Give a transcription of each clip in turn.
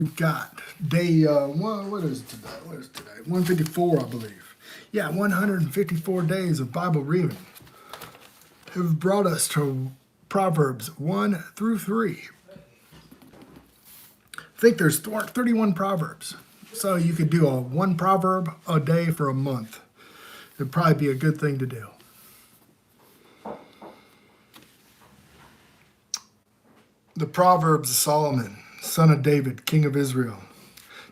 We've got day, what is it today? What is it today? 154, I believe. Yeah, 154 days of Bible reading have brought us to Proverbs 1 through 3. I think there's 31 Proverbs. So you could do one proverb a day for a month. It'd probably be a good thing to do. The Proverbs of Solomon, son of David, king of Israel,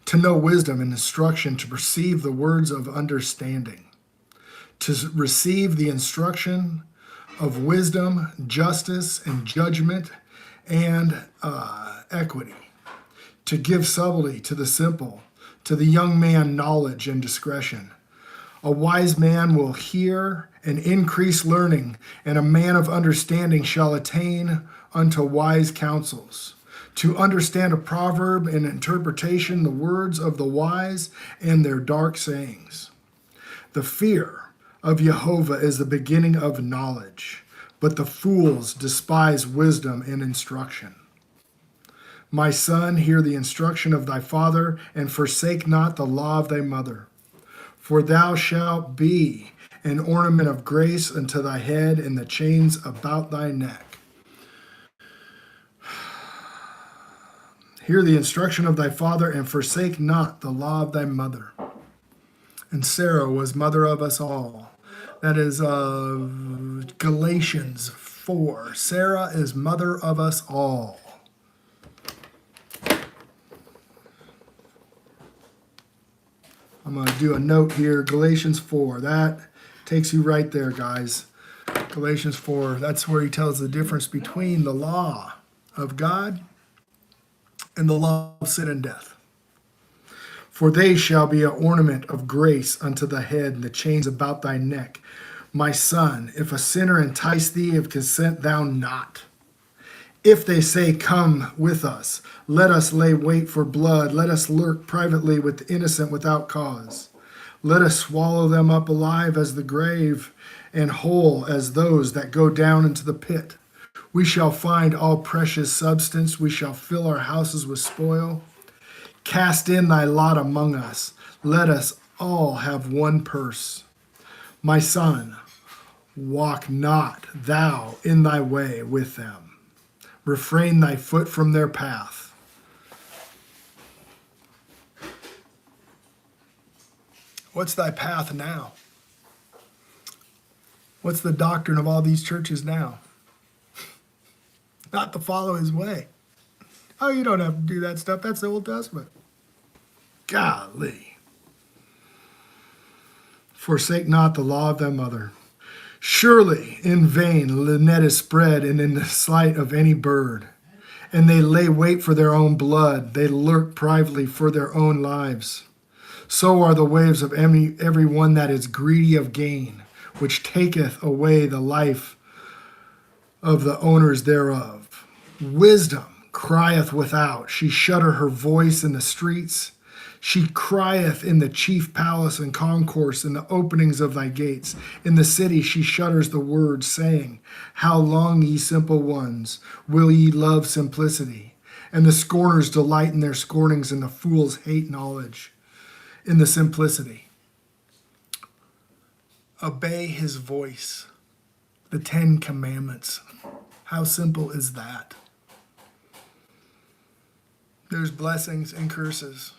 to know wisdom and instruction, to perceive the words of understanding, to receive the instruction of wisdom, justice, and judgment, and equity, to give subtlety to the simple, to the young man knowledge and discretion. A wise man will hear and increase learning, and a man of understanding shall attain unto wise counsels. To understand a proverb and interpretation, the words of the wise and their dark sayings. The fear of Jehovah is the beginning of knowledge, but the fools despise wisdom and instruction. My son, hear the instruction of thy father, and forsake not the law of thy mother. For thou shalt be an ornament of grace unto thy head, and the chains about thy neck. Hear the instruction of thy father, and forsake not the law of thy mother. And Sarah was mother of us all. That is Galatians 4. Sarah is mother of us all. I'm going to do a note here, Galatians 4. That takes you right there, guys. Galatians 4, that's where he tells the difference between the law of God and the law of sin and death. For they shall be an ornament of grace unto the head, and the chains about thy neck. My son, if a sinner entice thee, if consent thou not. If they say, come with us, let us lay wait for blood, let us lurk privately with the innocent without cause. Let us swallow them up alive as the grave, and whole as those that go down into the pit. We shall find all precious substance, we shall fill our houses with spoil. Cast in thy lot among us, let us all have one purse. My son, walk not thou in thy way with them. Refrain thy foot from their path. What's thy path now? What's the doctrine of all these churches now? Not to follow his way. Oh, you don't have to do that stuff. That's the Old Testament. Golly. Forsake not the law of thy mother. Surely in vain the net is spread, and in the sight of any bird. And they lay wait for their own blood. They lurk privately for their own lives. So are the waves of every one that is greedy of gain, which taketh away the life of the owners thereof. Wisdom crieth without. She shudder her voice in the streets. She crieth in the chief palace and concourse, in the openings of thy gates. In the city she shudders the words, saying, how long, ye simple ones, will ye love simplicity? And the scorners delight in their scornings, and the fools hate knowledge. In the simplicity. Obey his voice. The 10 Commandments. How simple is that? There's blessings and curses.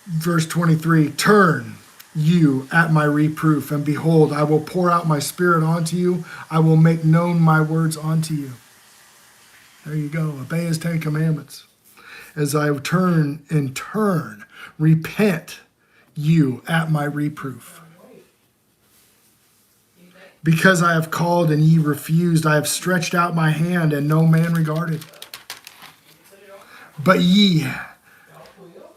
Verse 23, turn you at my reproof, and behold, I will pour out my spirit onto you. I will make known my words unto you. There you go. Obey his 10 Commandments. As I turn, repent you at my reproof. Because I have called and ye refused, I have stretched out my hand and no man regarded. But ye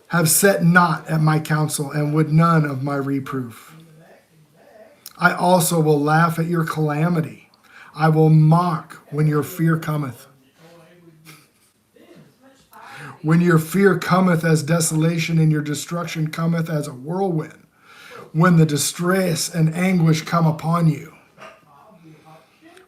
have set not at my counsel, and would none of my reproof. I also will laugh at your calamity. I will mock when your fear cometh. When your fear cometh as desolation, and your destruction cometh as a whirlwind. When the distress and anguish come upon you.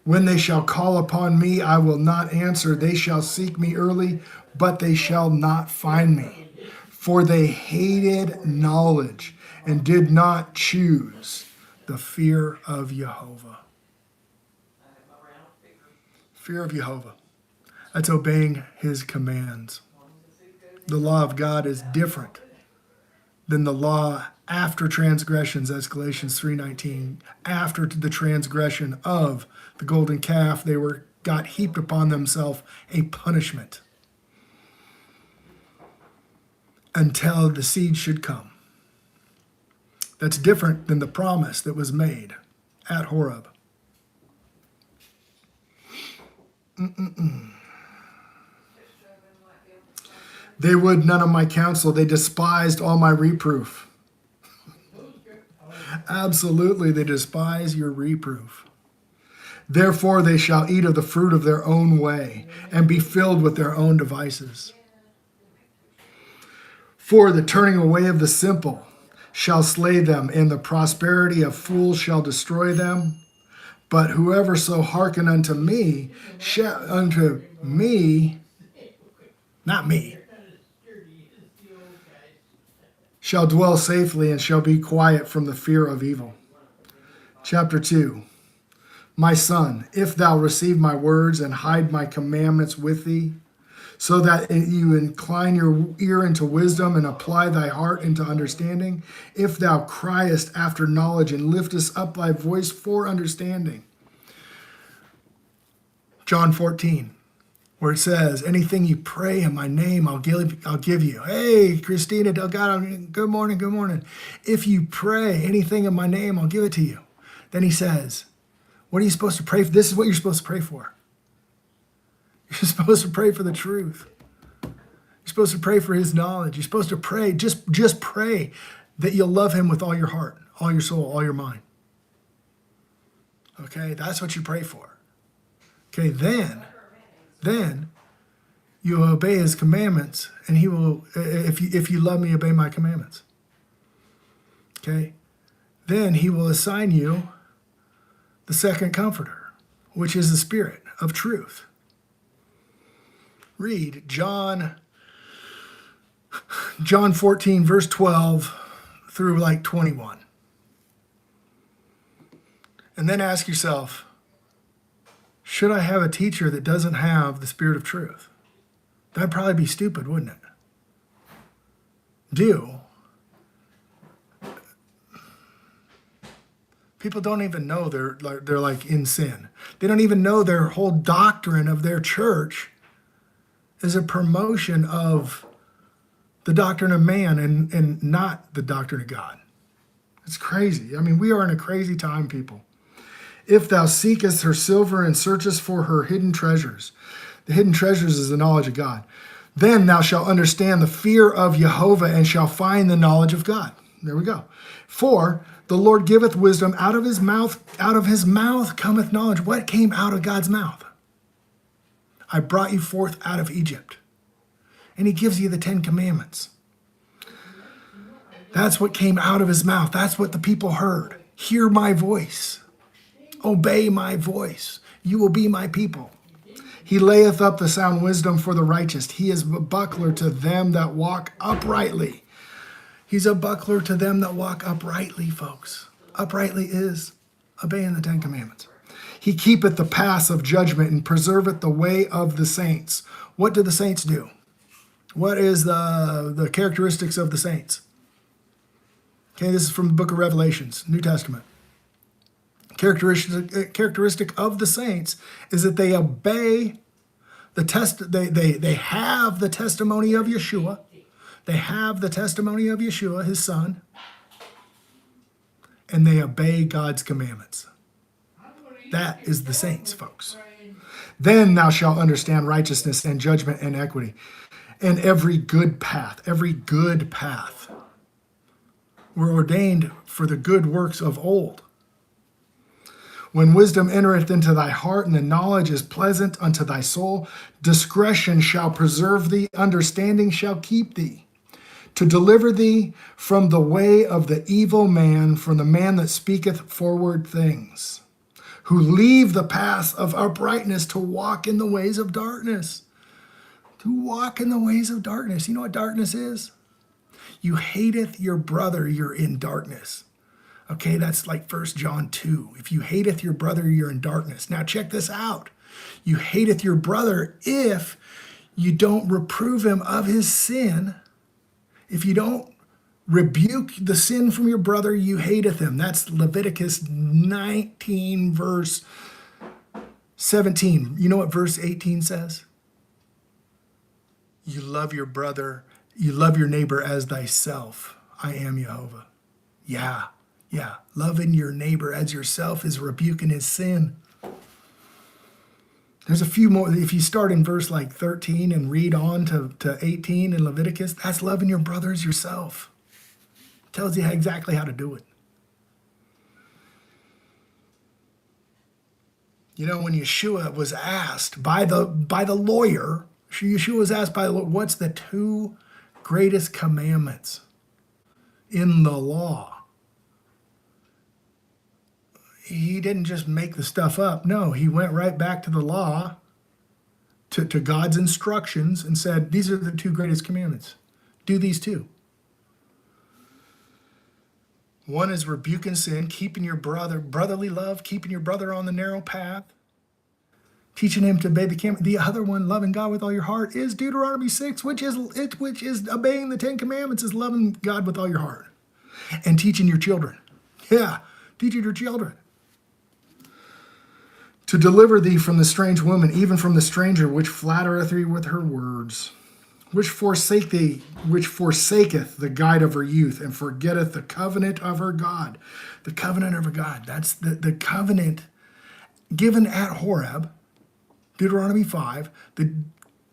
When they shall call upon me, I will not answer. They shall seek me early, but they shall not find me. For they hated knowledge and did not choose the fear of Jehovah. Fear of Jehovah. That's obeying his commands. The law of God is different than the law after transgressions, as Galatians 3:19. After the transgression of the golden calf, they got heaped upon themselves a punishment until the seed should come. That's different than the promise that was made at Horeb. They would none of my counsel. They despised all my reproof. Absolutely, they despise your reproof. Therefore they shall eat of the fruit of their own way and be filled with their own devices. For the turning away of the simple shall slay them, and the prosperity of fools shall destroy them. But whoever so hearken unto me, not me, shall dwell safely and shall be quiet from the fear of evil. Chapter 2. My son, if thou receive my words and hide my commandments with thee, so that you incline your ear into wisdom and apply thy heart into understanding, if thou criest after knowledge and liftest up thy voice for understanding. John 14, where it says, anything you pray in my name, I'll give you. Hey, Christina Delgado, good morning, good morning. If you pray anything in my name, I'll give it to you. Then he says, what are you supposed to pray for? This is what you're supposed to pray for. You're supposed to pray for the truth. You're supposed to pray for his knowledge. You're supposed to pray, just pray that you'll love him with all your heart, all your soul, all your mind. Okay, that's what you pray for. Okay, then you obey his commandments, and he will, if you love me, obey my commandments. Okay, then he will assign you the second comforter, which is the Spirit of truth. Read John 14, verse 12 through like 21. And then ask yourself, should I have a teacher that doesn't have the Spirit of truth? That'd probably be stupid, wouldn't it? People don't even know they're like in sin. They don't even know their whole doctrine of their church is a promotion of the doctrine of man and not the doctrine of God. It's crazy. I mean, we are in a crazy time, people. If thou seekest her silver and searchest for her hidden treasures, the hidden treasures is the knowledge of God, then thou shalt understand the fear of Jehovah and shall find the knowledge of God. There we go. For the Lord giveth wisdom, out of his mouth cometh knowledge. What came out of God's mouth? I brought you forth out of Egypt. And he gives you the 10 commandments. That's what came out of his mouth. That's what the people heard. Hear my voice. Obey my voice. You will be my people. He layeth up the sound wisdom for the righteous. He is a buckler to them that walk uprightly. He's a buckler to them that walk uprightly, folks. Uprightly is obeying the 10 commandments. He keepeth the paths of judgment and preserveth the way of the saints. What do the saints do? What is the characteristics of the saints? Okay, this is from the book of Revelations, New Testament. Characteristic of the saints is that they obey they have the testimony of Yeshua. They have the testimony of Yeshua, his son, and they obey God's commandments. That is the saints, folks. Then thou shalt understand righteousness and judgment and equity and every good path. Every good path. We're ordained for the good works of old. When wisdom entereth into thy heart, and the knowledge is pleasant unto thy soul, discretion shall preserve thee, understanding shall keep thee, to deliver thee from the way of the evil man, from the man that speaketh forward things, who leave the paths of uprightness to walk in the ways of darkness. To walk in the ways of darkness. You know what darkness is? You hateth your brother, you're in darkness. Okay, that's like 1 John 2. If you hateth your brother, you're in darkness. Now check this out. You hateth your brother if you don't reprove him of his sin. If you don't rebuke the sin from your brother, you hateth him. That's Leviticus 19, verse 17. You know what verse 18 says? You love your brother, you love your neighbor as thyself. I am Jehovah. Yeah. Loving your neighbor as yourself is rebuking his sin. There's a few more. If you start in verse like 13 and read on to 18 in Leviticus, that's loving your brother as yourself. Tells you exactly how to do it. You know, when Yeshua was asked by the lawyer, Yeshua was asked by the Lord, what's the two greatest commandments in the law? He didn't just make the stuff up. No, he went right back to the law, to God's instructions, and said, these are the two greatest commandments. Do these two. One is rebuking sin, keeping your brotherly love, keeping your brother on the narrow path, teaching him to obey the commandment. The other one, loving God with all your heart, is Deuteronomy 6, which is obeying the 10 commandments, is loving God with all your heart. And teaching your children. Yeah, teaching your children. To deliver thee from the strange woman, even from the stranger, which flattereth thee with her words, which forsaketh the guide of her youth, and forgetteth the covenant of her God. The covenant of her God. That's the covenant given at Horeb, Deuteronomy 5,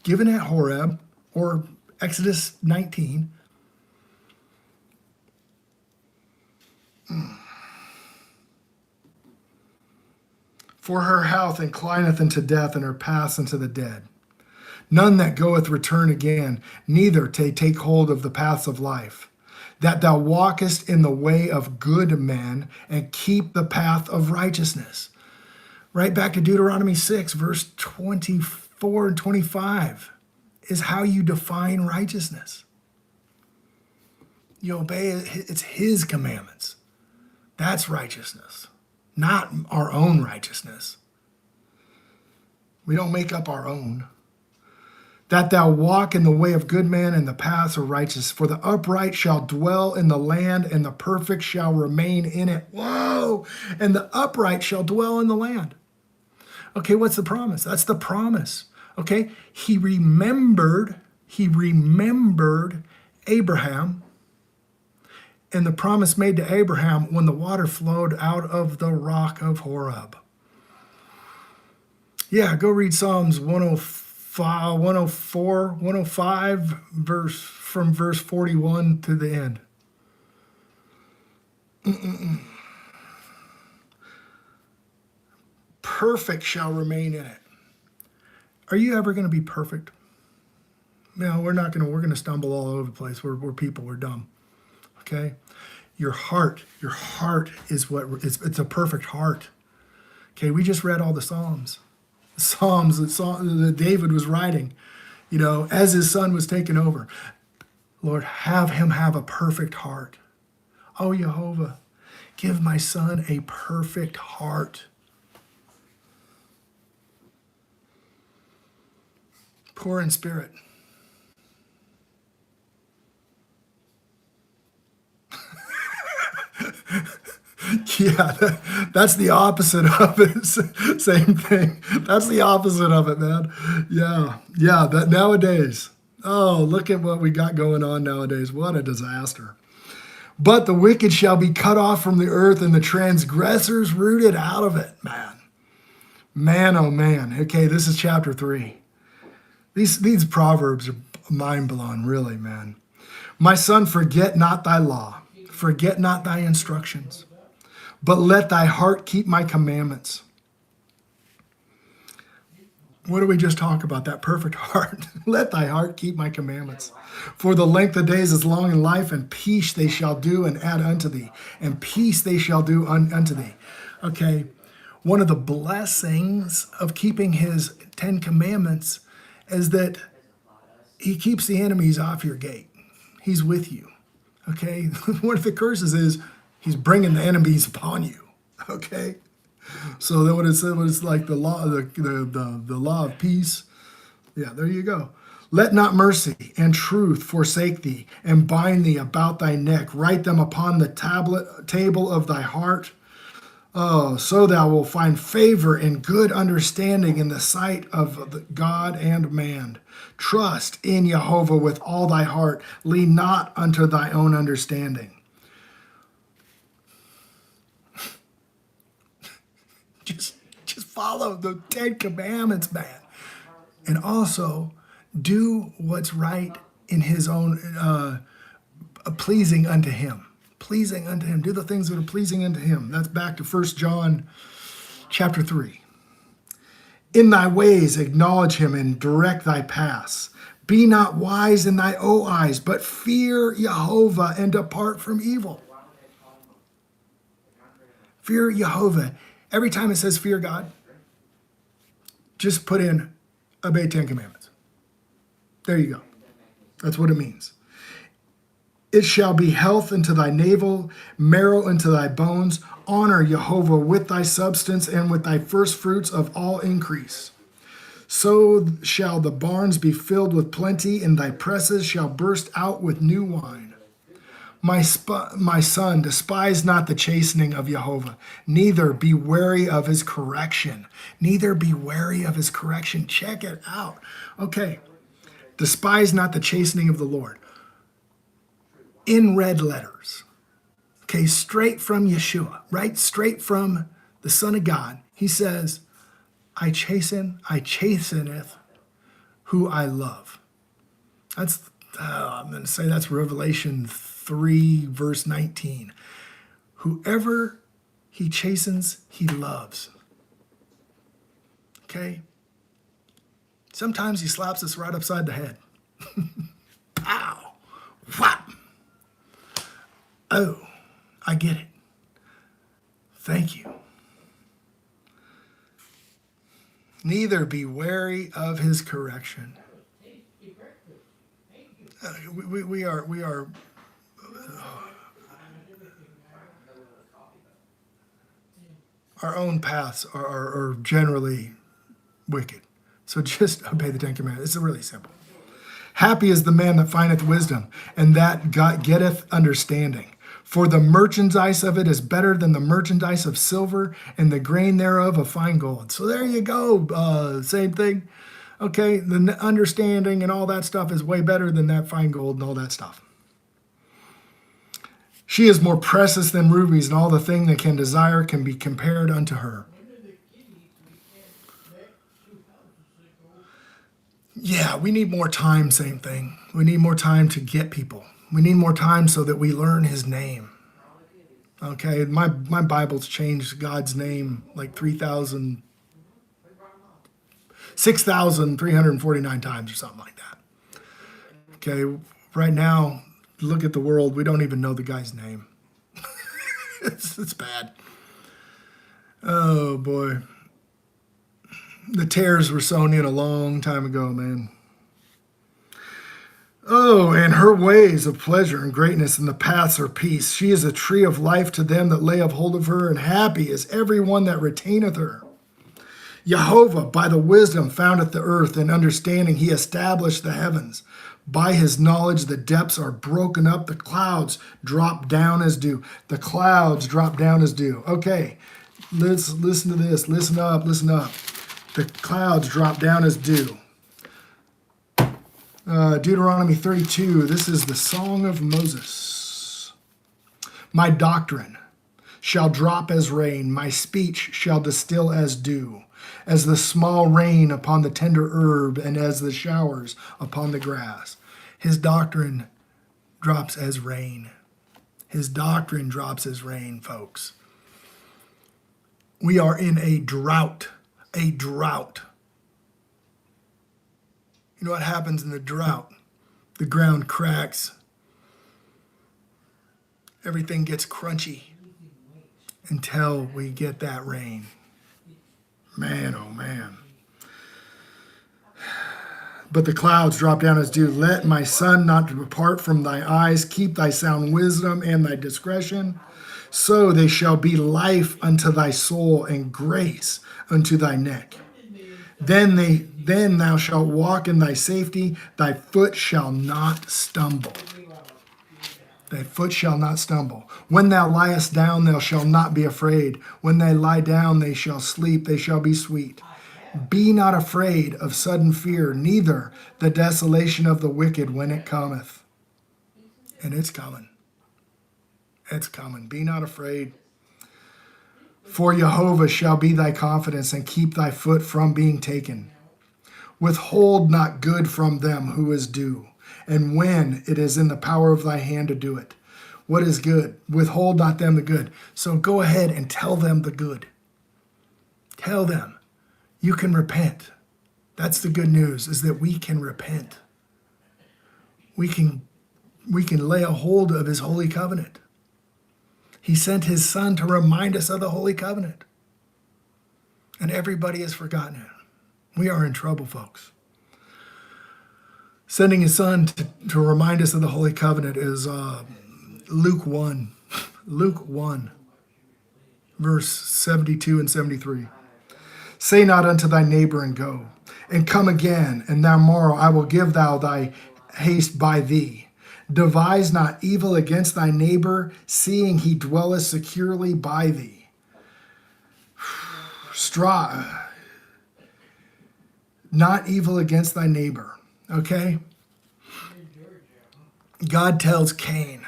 given at Horeb, or Exodus 19. For her health inclineth unto death, and her paths unto the dead. None that goeth return again, neither take hold of the paths of life. That thou walkest in the way of good men, and keep the path of righteousness. Right back to Deuteronomy 6, verse 24 and 25, is how you define righteousness. You obey, it's his commandments. That's righteousness. Not our own righteousness. We don't make up our own. That thou walk in the way of good men and the paths of righteousness. For the upright shall dwell in the land, and the perfect shall remain in it. Whoa! And the upright shall dwell in the land. Okay, what's the promise? That's the promise. Okay, he remembered Abraham. And the promise made to Abraham when the water flowed out of the rock of Horeb. Yeah, go read Psalms 105, 104, 105, from verse 41 to the end. Perfect shall remain in it. Are you ever going to be perfect? No, we're not going to. We're going to stumble all over the place. We're people. We're dumb. Okay? Your heart is it's a perfect heart. Okay, we just read all the Psalms. The Psalms that David was writing, as his son was taken over. Lord, have him have a perfect heart. Oh, Jehovah, give my son a perfect heart. Poor in spirit. Yeah, that's the opposite of it. Same thing. That's the opposite of it, man. Yeah, that nowadays. Oh, look at what we got going on nowadays. What a disaster. But the wicked shall be cut off from the earth, and the transgressors rooted out of it. Man, oh man. Okay, this is chapter 3. These Proverbs are mind-blowing, really, man. My son, forget not thy law. Forget not thy instructions. But let thy heart keep my commandments. What did we just talk about? That perfect heart. Let thy heart keep my commandments. For the length of days is long in life, and peace they shall do and add unto thee. And peace they shall do unto thee. Okay, One of the blessings of keeping his 10 commandments is that he keeps the enemies off your gate. He's with you. Okay? One of the curses is he's bringing the enemies upon you. Okay? So then what it said was like the law, the law of peace. Yeah, there you go. Let not mercy and truth forsake thee, and bind thee about thy neck. Write them upon the table of thy heart. Oh, so thou wilt find favor and good understanding in the sight of God and man. Trust in Jehovah with all thy heart. Lean not unto thy own understanding. Just follow the 10 commandments, man. And also do what's right in his own, pleasing unto him. Pleasing unto him. Do the things that are pleasing unto him. That's back to 1 John chapter 3. In thy ways acknowledge him and direct thy paths. Be not wise in thy own eyes, but fear Jehovah and depart from evil. Fear Jehovah. Every time it says fear God, just put in obey 10 commandments. There you go. That's what it means. It shall be health unto thy navel, marrow unto thy bones. Honor Jehovah with thy substance and with thy first fruits of all increase. So shall the barns be filled with plenty, and thy presses shall burst out with new wine. My son, despise not the chastening of Jehovah, neither be wary of his correction. Neither be wary of his correction. Check it out. Okay. Despise not the chastening of the Lord. In red letters. Okay, straight from Yeshua, right? Straight from the Son of God. He says, I chasteneth who I love. That's, I'm going to say that's Revelation 3, verse 19. Whoever he chastens, he loves. Okay? Sometimes he slaps us right upside the head. Pow! Whap! Oh, I get it. Thank you. Neither be wary of his correction. We are our own paths are generally wicked. So just obey the 10 commandments. It's really simple. Happy is the man that findeth wisdom, and that getteth understanding. For the merchandise of it is better than the merchandise of silver, and the grain thereof of fine gold. So there you go. Same thing. Okay, the understanding and all that stuff is way better than that fine gold and all that stuff. She is more precious than rubies, and all the thing that can desire can be compared unto her. Yeah, we need more time, same thing. We need more time to get people. We need more time so that we learn his name. Okay, my Bible's changed God's name like 6,349 times or something like that. Okay, right now, look at the world. We don't even know the guy's name. It's bad. Oh, boy. The tares were sown in a long time ago, man. Oh, and her ways of pleasure and greatness, and the paths are peace. She is a tree of life to them that lay hold of her, and happy is every one that retaineth her. Jehovah by the wisdom foundeth the earth, and understanding he established the heavens. By his knowledge the depths are broken up, the clouds drop down as dew. The clouds drop down as dew. Okay, let's listen to this. Listen up, listen up. The clouds drop down as dew. Deuteronomy 32, this is the song of Moses. My doctrine shall drop as rain, my speech shall distill as dew, as the small rain upon the tender herb, and as the showers upon the grass. His doctrine drops as rain. His doctrine drops as rain, folks. We are in a drought. A drought. You know what happens in the drought? The ground cracks. Everything gets crunchy until we get that rain. Man, oh man. But the clouds drop down as dew. Let my son not depart from thy eyes. Keep thy sound wisdom and thy discretion. So they shall be life unto thy soul and grace unto thy neck. Then thou shalt walk in thy safety. Thy foot shall not stumble. Thy foot shall not stumble. When thou liest down, thou shalt not be afraid. When they lie down, they shall sleep. They shall be sweet. Be not afraid of sudden fear, neither the desolation of the wicked when it cometh. And it's coming. It's coming. Be not afraid. For Jehovah shall be thy confidence, and keep thy foot from being taken. Withhold not good from them who is due, and when it is in the power of thy hand to do it. What is good? Withhold not them the good. So go ahead and tell them the good. Tell them. You can repent. That's the good news, is that we can repent. We can lay a hold of his holy covenant. He sent his son to remind us of the holy covenant. And everybody has forgotten it. We are in trouble, folks. Sending his son to remind us of the holy covenant is Luke 1. Luke 1, verse 72 and 73. Say not unto thy neighbor, and go, and come again, and thou morrow I will give thou thy haste by thee. Devise not evil against thy neighbor, seeing he dwelleth securely by thee. Not evil against thy neighbor, okay? God tells Cain,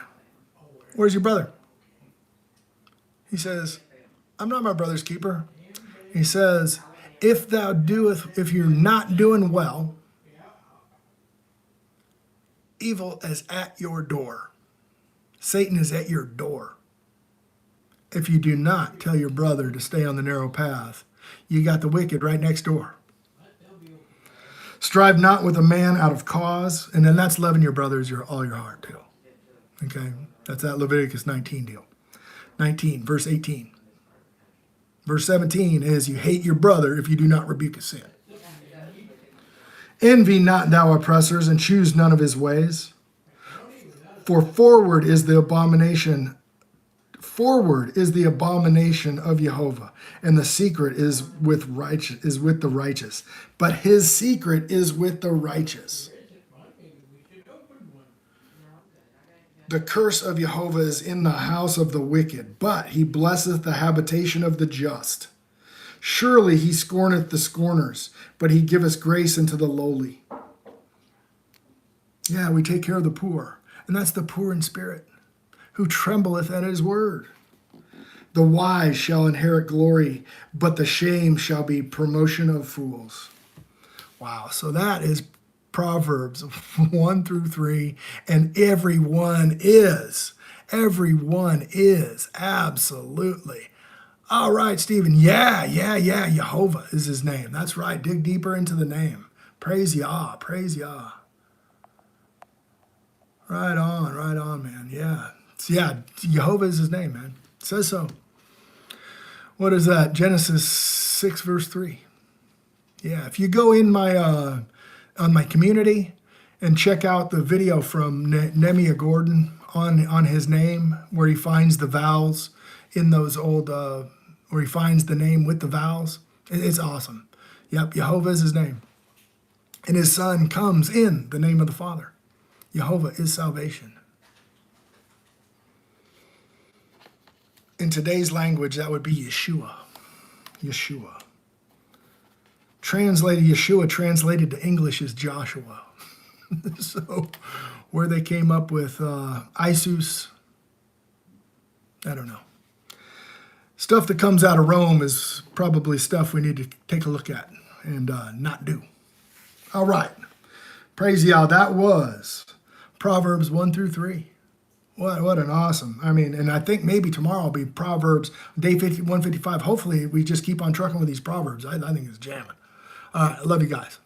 where's your brother? He says, I'm not my brother's keeper. He says, if you're not doing well, evil is at your door. Satan is at your door. If you do not tell your brother to stay on the narrow path, you got the wicked right next door. Strive not with a man out of cause, and then that's loving your brothers all your heart too. Okay, that's that Leviticus 19 deal. 19, verse 18. Verse 17 is, you hate your brother if you do not rebuke his sin. Envy not thou oppressors, and choose none of his ways. For forward is the abomination of Jehovah, and the secret is with the righteous. But his secret is with the righteous. The curse of Jehovah is in the house of the wicked, but he blesseth the habitation of the just. Surely he scorneth the scorners, but he giveth grace unto the lowly. Yeah, we take care of the poor, and that's the poor in spirit, who trembleth at his word. The wise shall inherit glory, but the shame shall be promotion of fools. Wow, so that is Proverbs 1 through 3, and everyone is absolutely. All right, Stephen. Yeah. Jehovah is his name. That's right. Dig deeper into the name. Praise Yah. Right on, man. Yeah. Jehovah is his name, man. It says so. What is that? Genesis 6, verse 3. Yeah, if you go in my on my community and check out the video from Nehemiah Gordon on his name, where he finds the vowels in those old, where he finds the name with the vowels. It's awesome. Yep, Jehovah is his name. And his son comes in the name of the Father. Jehovah is salvation. In today's language, that would be Yeshua. Yeshua. Yeshua translated to English is Joshua. So where they came up with Isus, I don't know. Stuff that comes out of Rome is probably stuff we need to take a look at and not do. All right. Praise Yah. That was Proverbs 1 through 3. What an awesome. And I think maybe tomorrow will be Proverbs, day 155. Hopefully we just keep on trucking with these Proverbs. I think it's jamming. All right. I love you guys.